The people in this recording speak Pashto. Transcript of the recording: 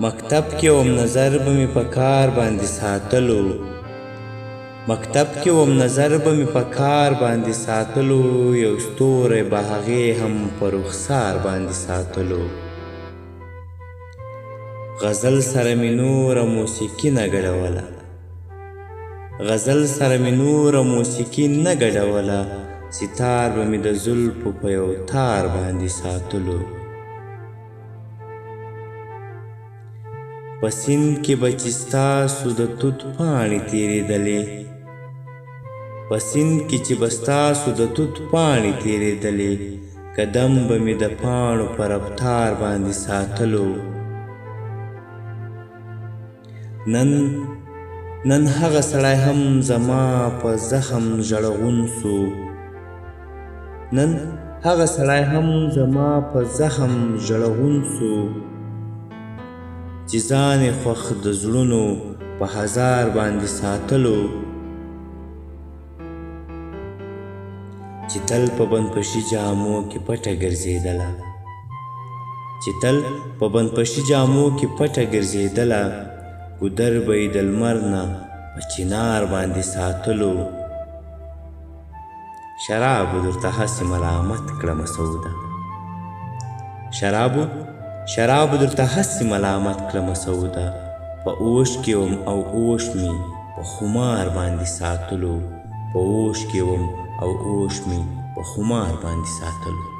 مکتب کې وم نظر به مې په کار باندې ساتلو مکتب کې وم نظر به مې په کار باندې ساتلو یو ستوری به هغې هم په رخسار باندې ساتلو غزل سره مې نوره موسیقي نه ګډوله غزل سره مې نوره موسیقي نه ګډوله ستار به مې د زلفو په یو تار باندې ساتلو په سیند کې به چې ستاسو د توت پاڼې تېرېدلې په سیند کې چې به ستاسو د توت پاڼې تېرېدلې قدم به مې د پاڼو په رفتار باندې ساتلو نن هغه سړی هم زما په زخم ژړغون سو نن هغه سړی هم زما په زخم ژړغون سو چې ځان یې خوښ د زړونو په هزار باندې ساتلو چې تل په بندپشي جامو کې پټه ګرځېدله چې تل په بندپشي جامو کې پټه ګرځېدله ګودر به یې د لمر نه په چنار باندې ساتلو شرابو درته هسې ملامت کړمه سوده شرابو درته هسې ملامت کړمه سوده په اوښ کې وم او اوښ مې په خمار باندې ساتلو په اوښ کې وم او اوښ مې په خمار باندې ساتلو